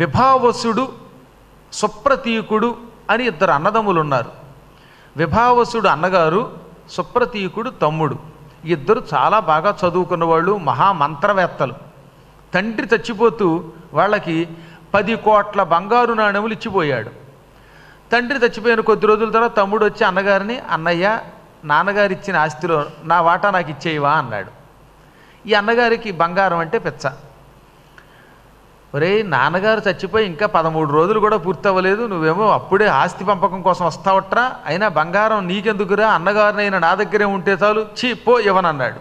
విభావసుడు సుప్రతీకుడు అని ఇద్దరు అన్నదమ్ములు ఉన్నారు. విభావసుడు అన్నగారు, సుప్రతీకుడు తమ్ముడు. ఇద్దరు చాలా బాగా చదువుకున్న వాళ్ళు, మహామంత్రవేత్తలు. తండ్రి చచ్చిపోతూ వాళ్ళకి 10 కోట్ల బంగారు నాణెములు ఇచ్చిపోయాడు. తండ్రి చచ్చిపోయిన కొద్ది రోజుల తర్వాత తమ్ముడు వచ్చి అన్నగారిని, అన్నయ్య నాన్నగారు ఇచ్చిన ఆస్తిలో నా వాటా నాకు ఇచ్చేయవా అన్నాడు. ఈ అన్నగారికి బంగారం అంటే పిచ్చ. ఒరే, నాన్నగారు చచ్చిపోయి ఇంకా 13 రోజులు కూడా పూర్తవ్వలేదు, నువ్వేమో అప్పుడే ఆస్తి పంపకం కోసం వస్తావట్రా, అయినా బంగారం నీకెందుకురా, అన్నగారినైనా నా దగ్గరే ఉంటే చాలు, చీ పో ఇవ్వనన్నాడు.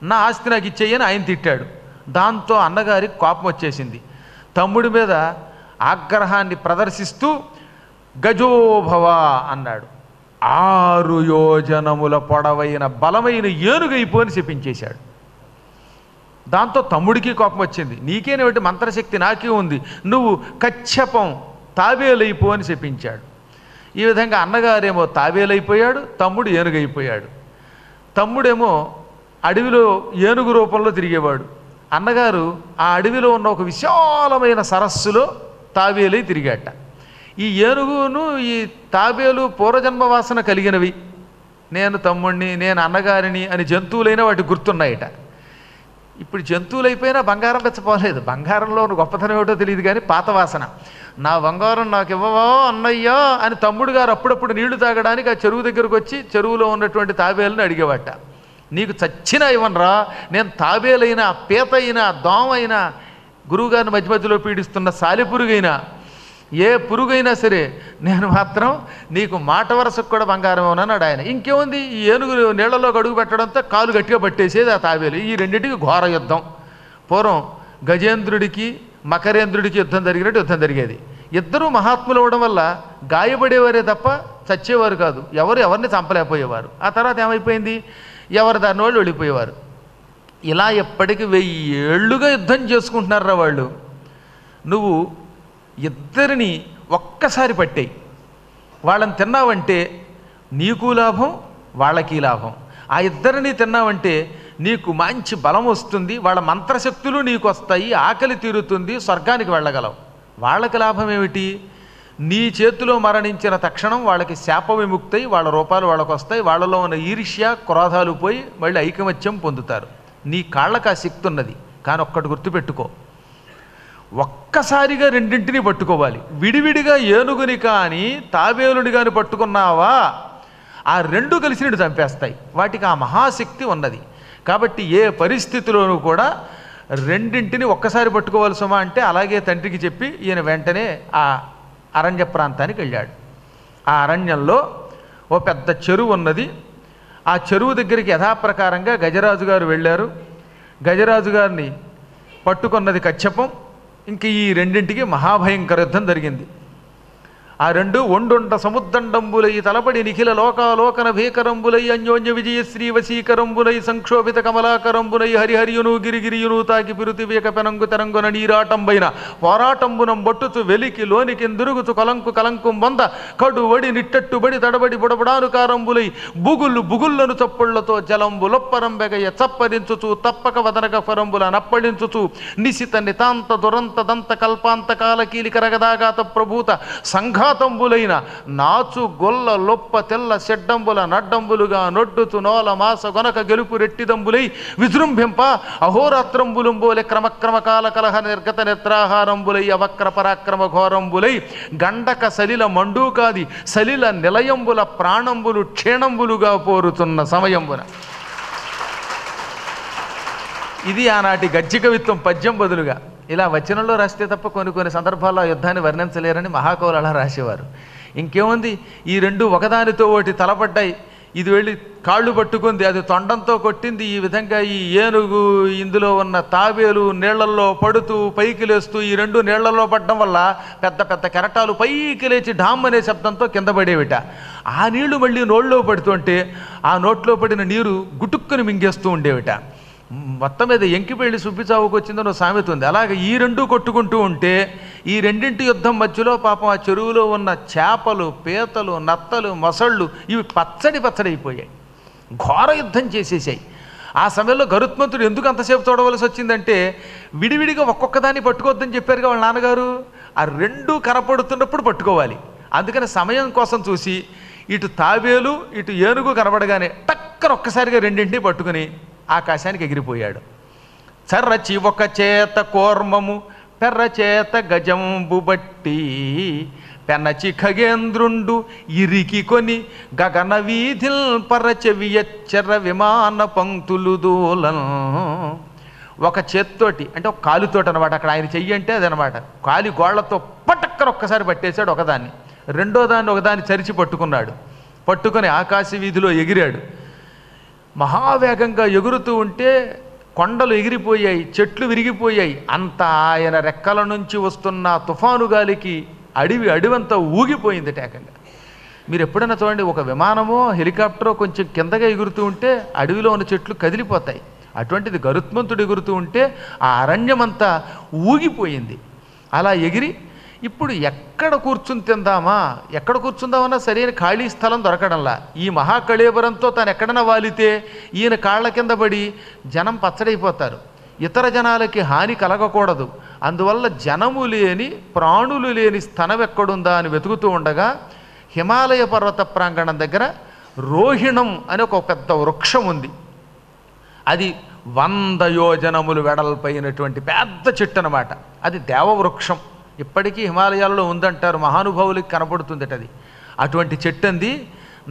నా ఆస్తి నాకు ఇచ్చేయని ఆయన తిట్టాడు. దాంతో అన్నగారికి కోపం వచ్చేసింది. తమ్ముడి మీద ఆగ్రహాన్ని ప్రదర్శిస్తూ గజోభవ అన్నాడు. 6 యోజనముల పొడవైన బలమైన ఏనుగైపోని చెప్పించేశాడు. దాంతో తమ్ముడికి కోపం వచ్చింది. నీకేనేమిటి మంత్రశక్తి, నాకే ఉంది, నువ్వు కచ్చపం తాబేలైపో అని చెప్పించాడు. ఈ విధంగా అన్నగారేమో తాబేలైపోయాడు, తమ్ముడు ఏనుగైపోయాడు. తమ్ముడేమో అడవిలో ఏనుగు రూపంలో తిరిగేవాడు. అన్నగారు ఆ అడవిలో ఉన్న ఒక విశాలమైన సరస్సులో తాబేలై తిరిగాట. ఈ ఏనుగును ఈ తాబేలు పూర్వజన్మ వాసన కలిగినవి. నేను తమ్ముడిని, నేను అన్నగారిని అని జంతువులైనా వాటి గుర్తున్నాయిట. ఇప్పుడు జంతువులైపోయినా బంగారం పెచ్చపోలేదు. బంగారంలో గొప్పతనం ఏమిటో తెలియదు కానీ పాత వాసన. నా బంగారం నాకు ఇవ్వవా అన్నయ్యా అని తమ్ముడు గారు అప్పుడప్పుడు నీళ్లు తాగడానికి ఆ చెరువు దగ్గరకు వచ్చి చెరువులో ఉన్నటువంటి తాబేలను అడిగేవాట. నీకు చచ్చినా ఇవ్వనరా, నేను తాబేలైనా, పీత అయినా, దోమ అయినా, గురువుగారిని మధ్య మధ్యలో పీడిస్తున్న సాలెపురుగైనా, ఏ పురుగైనా సరే నేను మాత్రం నీకు మాట వరసకు కూడా బంగారం అన్నాడు ఆయన. ఇంకేముంది, ఈ ఏనుగు నీళ్లలో అడుగు పెట్టడంతో కాలు గట్టిగా పట్టేసేది ఆ తాబేలు. ఈ రెండింటికి ఘోర యుద్ధం. పూర్వం గజేంద్రుడికి మకరేంద్రుడికి యుద్ధం జరిగినట్టు యుద్ధం జరిగేది. ఇద్దరూ మహాత్ములు అవ్వడం వల్ల గాయపడేవారే తప్ప చచ్చేవారు కాదు. ఎవరిని చంపలేకపోయేవారు. ఆ తర్వాత ఏమైపోయింది, ఎవరి దాని వాళ్ళు వెళ్ళిపోయేవారు. ఇలా ఎప్పటికీ 1000 ఏళ్ళుగా యుద్ధం చేసుకుంటున్నారా వాళ్ళు. నువ్వు ఇద్దరిని ఒక్కసారి పట్టేయి, వాళ్ళని తిన్నావంటే నీకు లాభం, వాళ్ళకి లాభం. ఆ ఇద్దరిని తిన్నావంటే నీకు మంచి బలం వస్తుంది, వాళ్ళ మంత్రశక్తులు నీకు వస్తాయి, ఆకలి తీరుతుంది, స్వర్గానికి వెళ్ళగలవు. వాళ్ళకి లాభం ఏమిటి, నీ చేతిలో మరణించిన తక్షణం వాళ్ళకి శాప విముక్తై వాళ్ళ రూపాలు వాళ్ళకు వస్తాయి, వాళ్ళలో ఉన్న ఈర్ష్య క్రోధాలు పోయి మళ్ళీ ఐకమత్యం పొందుతారు. నీ కాళ్ళకు ఆ శక్తి ఉన్నది. కానీ ఒక్కటి గుర్తుపెట్టుకో, ఒక్కసారిగా రెండింటినీ పట్టుకోవాలి. విడివిడిగా ఏనుగుని కానీ తాబేలుని కానీ పట్టుకున్నావా ఆ రెండు కలిసి నిన్ను చంపేస్తాయి. వాటికి ఆ మహాశక్తి ఉన్నది. కాబట్టి ఏ పరిస్థితిలోనూ కూడా రెండింటిని ఒక్కసారి పట్టుకోవాల్సమా అంటే అలాగే తండ్రికి చెప్పి ఈయన వెంటనే ఆ అరణ్య ప్రాంతానికి వెళ్ళాడు. ఆ అరణ్యంలో ఓ పెద్ద చెరువు ఉన్నది. ఆ చెరువు దగ్గరికి యథాప్రకారంగా గజరాజు గారు వెళ్ళారు. గజరాజు గారిని పట్టుకున్నది కచ్చపం. ఇంక ఈ రెండింటికి మహాభయంకర యుద్ధం జరిగింది. ఆ రెండు ఒండొండ సముద్దండంబులై తలపడి నిఖిల లోకాలోకన భీకరంబులై అన్యోన్య విజయ శ్రీ వశీకరంబులై సంక్షోభిత కమలాకరంబులై హరిహరియును గిరిగిరియును తాకి పిరుతివేక పెనంగు తెరంగున నీరాటంబైన పోరాటంబునం బొట్టుచు వెలికి లోనికిందురుగుచు కలంకు కలంకు వంద కడు వడి నిట్టట్టుబడి తడబడి బుడబుడాను కారంబులై బుగుళ్ళను చప్పుళ్లతో జలంబు లొప్పరంబెగయ చప్పరించుచు తప్పక వదనక ఫరంబుల నప్పడించుచు నిశిత నితాంత దురంత దంత కల్పాంత కాల కీలిక రగదాగాత ప్రభూత సంఘాతంబులైన నాచు గొల్ల లొప్ప తెల్ల చెడ్డంబుల నడ్డంబులుగా నొడ్డుతు నోల మాస గొనక గెలుపు రెట్టిదంబులై విజృంభింప అహోరాత్రంబులుంబోలె క్రమక్రమ కాల కలహ నిర్గత నేత్రాహారంబులై అవక్ర పరాక్రమ ఘోరంబులై గండక సలిల మండూకాది సలిల నిలయంబుల ప్రాణంబులు క్షీణంబులుగా పోరుతున్న సమయంబున. ఇది ఆనాటి గజ్జికవిత్వం పద్యం బదులుగా. ఇలా వచనంలో రాస్తే తప్ప కొన్ని సందర్భాల్లో ఆ యుద్ధాన్ని వర్ణించలేరని మహాకవులు అలా రాసేవారు. ఇంకేముంది, ఈ రెండు ఒకదానితో ఒకటి తలపడ్డాయి. ఇది వెళ్ళి కాళ్ళు పట్టుకుంది, అది తొండంతో కొట్టింది. ఈ విధంగా ఈ ఏనుగు ఇందులో ఉన్న తాబేలు నీళ్లల్లో పడుతూ పైకి లేస్తూ, ఈ రెండు నీళ్లలో పడడం వల్ల పెద్ద పెద్ద కెరటాలు పైకి లేచి ఢామ్ అనే శబ్దంతో కింద పడేవిట. ఆ నీళ్లు మళ్ళీ నోళ్ళలో పడుతుంటే ఆ నోట్లో పడిన నీరు గుటుక్కుని మింగేస్తూ ఉండేవిట. మొత్తం మీద ఎంకిపెళ్ళి సుబ్బిచావుకు వచ్చిందని ఒక సామెత ఉంది. అలాగే ఈ రెండు కొట్టుకుంటూ ఉంటే ఈ రెండింటి యుద్ధం మధ్యలో పాపం ఆ చెరువులో ఉన్న చేపలు, పీతలు, నత్తలు, మొసళ్ళు ఇవి పచ్చడి అయిపోయాయి. ఘోర యుద్ధం చేసేసాయి. ఆ సమయంలో గరుత్మంతుడు ఎందుకు అంతసేపు చూడవలసి వచ్చిందంటే విడివిడిగా ఒక్కొక్కదాన్ని పట్టుకోవద్దని చెప్పారుగా వాళ్ళ నాన్నగారు. ఆ రెండు కనపడుతున్నప్పుడు పట్టుకోవాలి. అందుకని సమయం కోసం చూసి ఇటు తాబేలు ఇటు ఏనుగు కనబడగానే టక్కన ఒక్కసారిగా రెండింటినీ పట్టుకుని ఆకాశానికి ఎగిరిపోయాడు. చర్రచి ఒక చేత కోర్మము పెర్ర చేత గజంబు బట్టి పెన్నచి ఖగేంద్రుండు ఇరికి కొని గగన వీధిల్ పరచెవియచ్చర విమాన పంక్తులు దూలం. ఒక చేత్తోటి అంటే ఒక కాలుతోటి అనమాట, అక్కడ ఆయన చెయ్యి అంటే అదనమాట, కాలి గోళ్లతో పటక్కర ఒక్కసారి పట్టేశాడు ఒకదాన్ని, రెండో దాన్ని ఒకదాన్ని చరిచి పట్టుకున్నాడు. పట్టుకొని ఆకాశ వీధిలో ఎగిరాడు. మహావేగంగా ఎగురుతూ ఉంటే కొండలు ఎగిరిపోయాయి, చెట్లు విరిగిపోయాయి. అంత ఆయన రెక్కల నుంచి వస్తున్న తుఫాను గాలికి అడివంతా ఊగిపోయింది ఏకంగా. మీరు ఎప్పుడైనా చూడండి, ఒక విమానమో హెలికాప్టరో కొంచెం కిందగా ఎగురుతూ ఉంటే అడవిలో ఉన్న చెట్లు కదిలిపోతాయి. అటువంటిది గరుత్మంతుడు ఎగురుతూ ఉంటే ఆ అరణ్యమంతా ఊగిపోయింది. అలా ఎగిరి ఇప్పుడు ఎక్కడ కూర్చుని తిందామా, ఎక్కడ కూర్చుందామన్నా సరైన ఖాళీ స్థలం దొరకడంలా. ఈ మహాకళేబరంతో తాను ఎక్కడన్నా వాలితే ఈయన కాళ్ళ కింద పడి జనం పచ్చడైపోతారు, ఇతర జనాలకి హాని కలగకూడదు. అందువల్ల జనము లేని ప్రాణులు లేని స్థలం ఎక్కడుందా అని వెతుకుతూ ఉండగా హిమాలయ పర్వత ప్రాంగణం దగ్గర రోహిణం అనే ఒక పెద్ద వృక్షం ఉంది. అది 100 యోజనములు వెడల్పైనటువంటి పెద్ద చెట్టు అనమాట. అది దేవవృక్షం, ఇప్పటికీ హిమాలయాలలో ఉందంటారు, మహానుభావులకి కనపడుతుంది అది. అటువంటి చెట్టు అంది,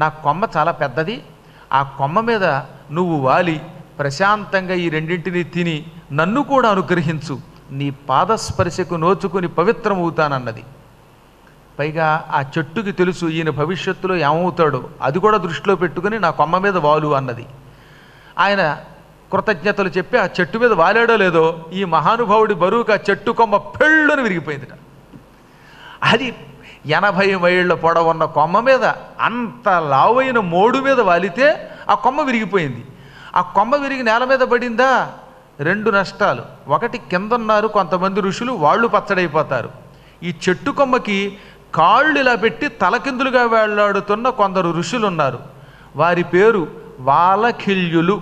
నా కొమ్మ చాలా పెద్దది, ఆ కొమ్మ మీద నువ్వు వాలి ప్రశాంతంగా ఈ రెండింటినీ తిని నన్ను కూడా అనుగ్రహించు, నీ పాదస్పర్శకు నోచుకుని పవిత్రమవుతానన్నది. పైగా ఆ చెట్టుకి తెలుసు ఈయన భవిష్యత్తులో ఏమవుతాడో, అది కూడా దృష్టిలో పెట్టుకుని నా కొమ్మ మీద వాలు అన్నది. ఆయన కృతజ్ఞతలు చెప్పి ఆ చెట్టు మీద వాలాడో లేదో ఈ మహానుభావుడి బరువుకి ఆ చెట్టు కొమ్మ పెళ్ళని విరిగిపోయిందిట. అది 80 మైళ్ళ పొడవున్న కొమ్మ మీద అంత లావైన మోడు మీద వాలితే ఆ కొమ్మ విరిగిపోయింది. ఆ కొమ్మ విరిగి నేల మీద పడిందా, 2 నష్టాలు. ఒకటి, కిందన్నారు కొంతమంది ఋషులు, వాళ్ళు పచ్చడైపోతారు. ఈ చెట్టు కొమ్మకి కాళ్ళు ఇలా పెట్టి తలకిందులుగా వేళ్లాడుతున్న కొందరు ఋషులు ఉన్నారు. వారి పేరు వాలఖిల్యులు.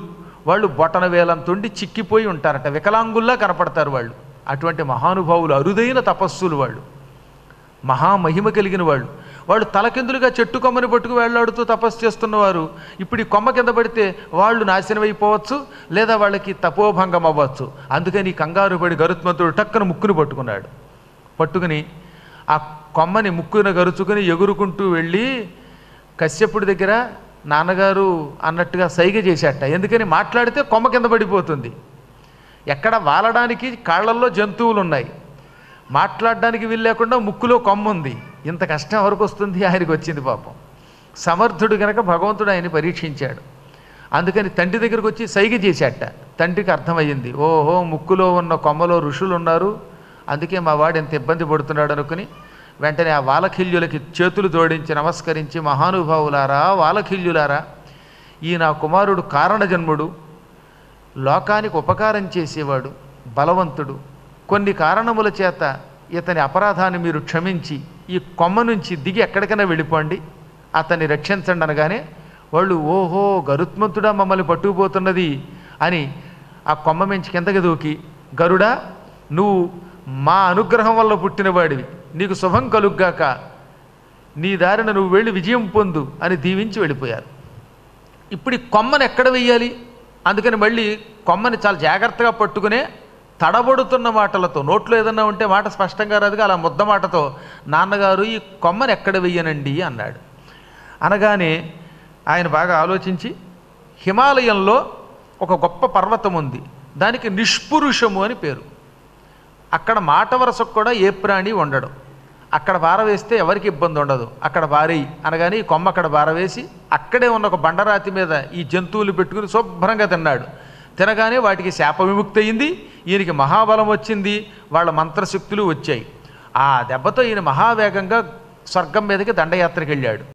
వాళ్ళు బొటన వేలంతుండి చిక్కిపోయి ఉంటారట, వికలాంగుల్లా కనపడతారు వాళ్ళు. అటువంటి మహానుభావులు, అరుదైన తపస్సులు వాళ్ళు, మహామహిమ కలిగిన వాళ్ళు. వాళ్ళు తలకిందులుగా చెట్టు కొమ్మని పట్టుకు వేళ్లాడుతూ తపస్సు చేస్తున్నవారు ఇప్పుడు ఈ కొమ్మ కింద పడితే వాళ్ళు నాశనం అయిపోవచ్చు, లేదా వాళ్ళకి తపోభంగం అవ్వచ్చు. అందుకని కంగారు పడి గరుత్మంతుడు టక్కన ముక్కును పట్టుకున్నాడు. పట్టుకుని ఆ కొమ్మని ముక్కున గరుచుకుని ఎగురుకుంటూ వెళ్ళి కశ్యపుడి దగ్గర నాన్నగారు అన్నట్టుగా సైగ చేశాట. ఎందుకని మాట్లాడితే కొమ్మ కింద పడిపోతుంది. ఎక్కడ వాలడానికి కాళ్ళల్లో జంతువులు ఉన్నాయి, మాట్లాడడానికి వీలు లేకుండా ముక్కులో కొమ్మ ఉంది. ఇంత కష్టం ఎవరికి వస్తుంది? ఆయనకి వచ్చింది పాపం. సమర్థుడు కనుక భగవంతుడు ఆయన్ని పరీక్షించాడు. అందుకని తండ్రి దగ్గరకు వచ్చి సైగ చేశాట. తండ్రికి అర్థమయ్యింది, ఓహో ముక్కులో ఉన్న కొమ్మలో ఋషులు ఉన్నారు, అందుకే మా వాడు ఎంత ఇబ్బంది పడుతున్నాడు అనుకుని వెంటనే ఆ వాలఖిల్యులకి చేతులు జోడించి నమస్కరించి, మహానుభావులారా, వాలఖిల్యులారా, ఈ నా కుమారుడు కారణజన్ముడు, లోకానికి ఉపకారం చేసేవాడు, బలవంతుడు. కొన్ని కారణముల చేత ఇతని అపరాధాన్ని మీరు క్షమించి ఈ కొమ్మ నుంచి దిగి ఎక్కడికైనా వెళ్ళిపోండి, అతన్ని రక్షించండి అనగానే వాళ్ళు, ఓహో గరుత్మంతుడా మమ్మల్ని పట్టుకుపోతున్నది అని ఆ కొమ్మ మించి కిందకి దూకి, గరుడా నువ్వు మా అనుగ్రహం వల్ల పుట్టినవాడివి, నీకు శుభం కలుగ్గాక, నీ దారిన నువ్వు వెళ్ళి విజయం పొందు అని దీవించి వెళ్ళిపోయారు. ఇప్పుడు ఈ కొమ్మని ఎక్కడ వెయ్యాలి? అందుకని మళ్ళీ కొమ్మని చాలా జాగ్రత్తగా పట్టుకునే తడబడుతున్న మాటలతో, నోట్లో ఏదన్నా ఉంటే మాట స్పష్టంగా రాదుగా, అలా ముద్ద మాటతో, నాన్నగారు ఈ కొమ్మని ఎక్కడ వెయ్యనండి అన్నాడు. అనగానే ఆయన బాగా ఆలోచించి, హిమాలయంలో ఒక గొప్ప పర్వతం ఉంది, దానికి నిష్పురుషము అని పేరు. అక్కడ మాట వరసకు కూడా ఏ ప్రాణి ఉండడు. అక్కడ పారవేస్తే ఎవరికి ఇబ్బంది ఉండదు, అక్కడ పారేయి అనగానే ఈ కొమ్మ అక్కడ పారవేసి అక్కడే ఉన్న ఒక బండరాతి మీద ఈ జంతువులు పెట్టుకుని శుభ్రంగా తిన్నాడు. తినగానే వాటికి శాప విముక్తి అయింది, ఈయనకి మహాబలం వచ్చింది, వాళ్ళ మంత్రశక్తులు వచ్చాయి. ఆ దెబ్బతో ఈయన మహావేగంగా స్వర్గం మీదకి దండయాత్రకు వెళ్ళాడు.